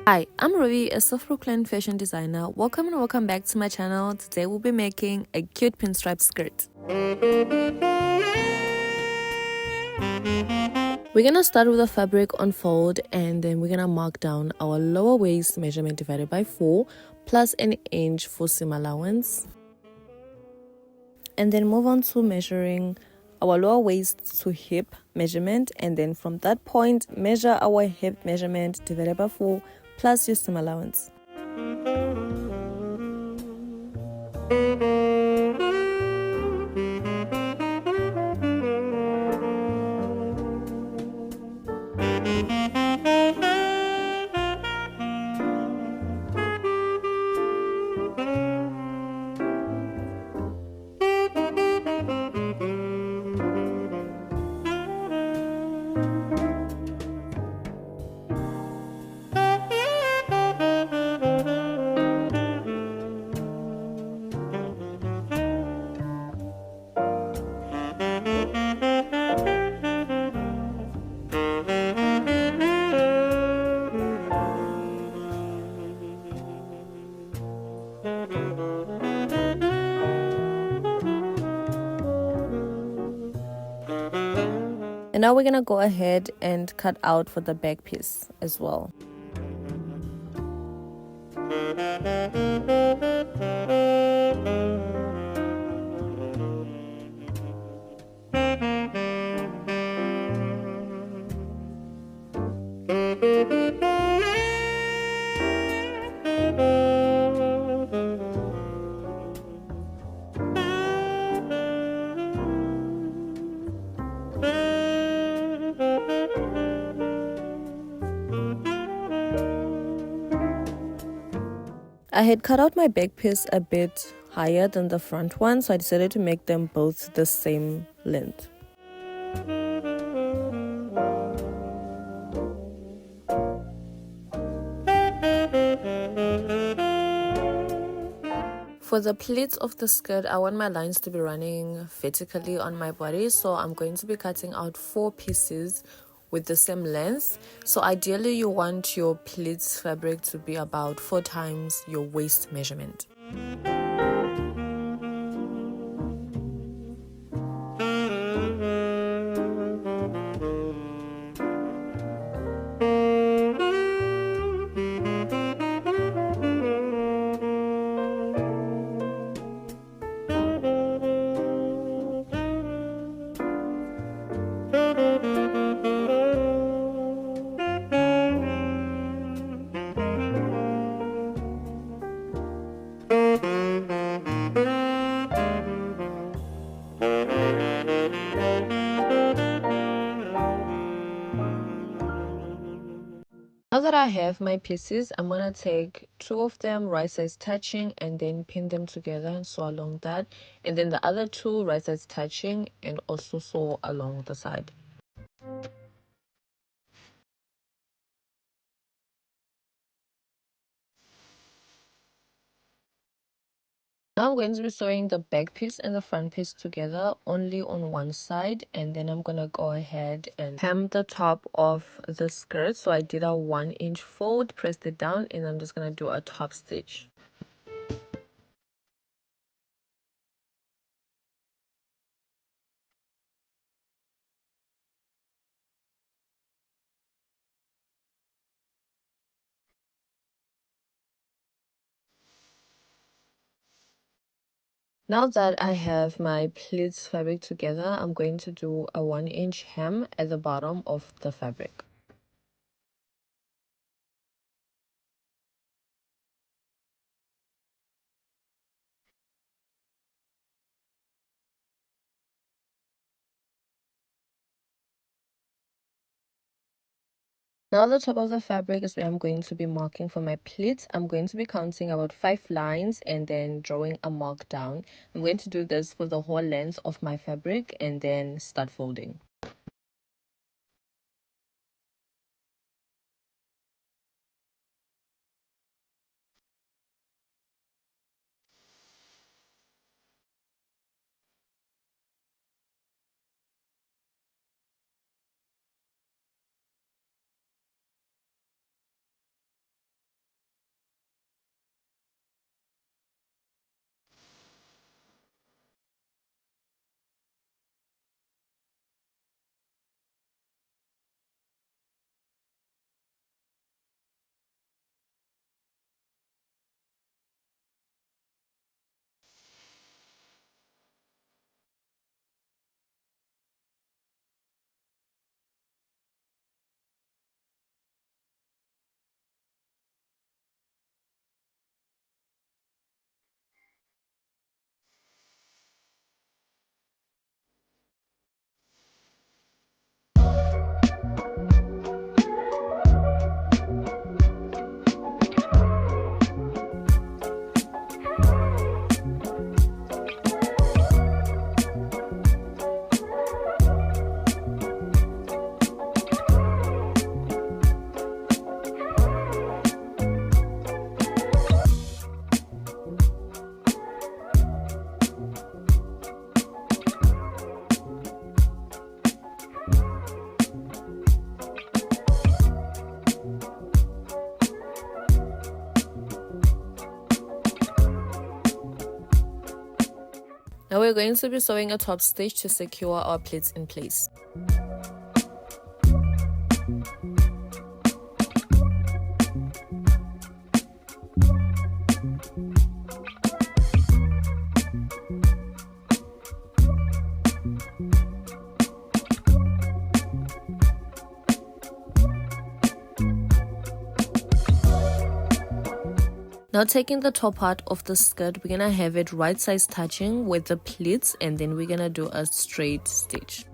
Hi, I'm Ruby, a South Brooklyn fashion designer. Welcome and welcome back to my channel. Today we'll be making a cute pinstripe skirt. We're gonna start with the fabric on fold, and then we're gonna mark down our lower waist measurement divided by 4 plus an inch for seam allowance, and then move on to measuring our lower waist to hip measurement, and then from that point measure our hip measurement divided by 4 plus your seam allowance. And now we're gonna go ahead and cut out for the back piece as well. I had cut out my back piece a bit higher than the front one, so I decided to make them both the same length. For the pleats of the skirt, I want my lines to be running vertically on my body, so I'm going to be cutting out 4 pieces with the same length. So ideally you want your pleats fabric to be about 4 times your waist measurement. Now that I have my pieces, I'm gonna take 2 of them right sides touching and then pin them together and sew along that, and then the other 2 right sides touching and also sew along the side. Now I'm going to be sewing the back piece and the front piece together only on one side, and then I'm gonna go ahead and hem the top of the skirt. So I did a 1-inch fold, pressed it down, and I'm just gonna do a top stitch. Now that I have my pleats fabric together, I'm going to do a 1-inch hem at the bottom of the fabric. Now the top of the fabric is where I'm going to be marking for my pleats. I'm going to be counting about 5 lines and then drawing a mark down. I'm going to do this for the whole length of my fabric and then start folding. we're going to be sewing a top stitch to secure our pleats in place. Now taking the top part of the skirt, we're gonna have it right size touching with the pleats, and then we're gonna do a straight stitch.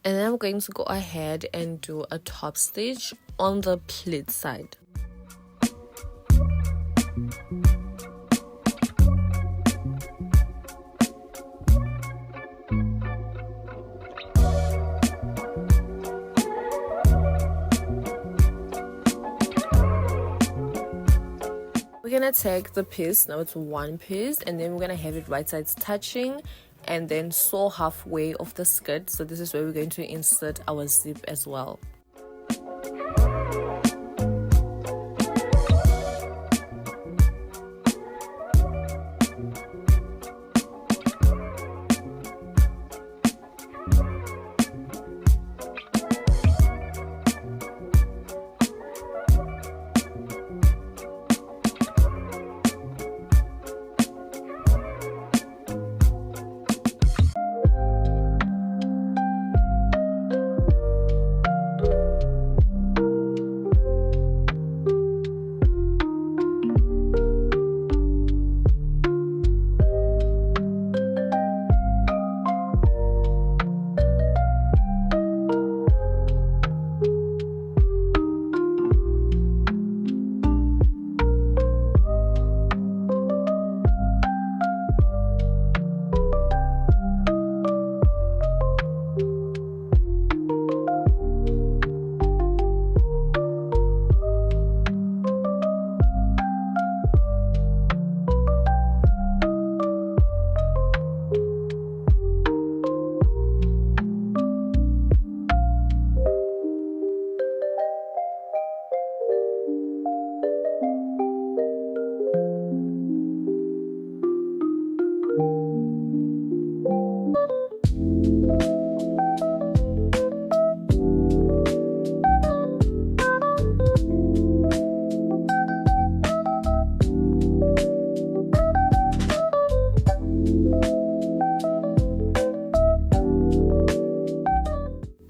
And then I'm going to go ahead and do a top stitch on the pleat side. We're gonna take the piece, now it's one piece, and then we're gonna have it right sides touching and then sew halfway of the skirt. So this is where we're going to insert our zip as well.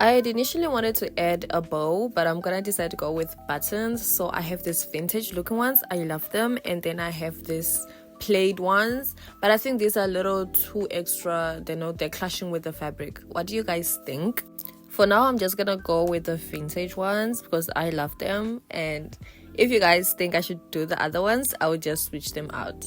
I had initially wanted to add a bow, but I'm gonna decide to go with buttons. So I have these vintage looking ones, I love them, and then I have this plaid ones, but I think these are a little too extra. They're clashing with the fabric. What do you guys think? For now, I'm just gonna go with the vintage ones because I love them, and if you guys think I should do the other ones, I would just switch them out.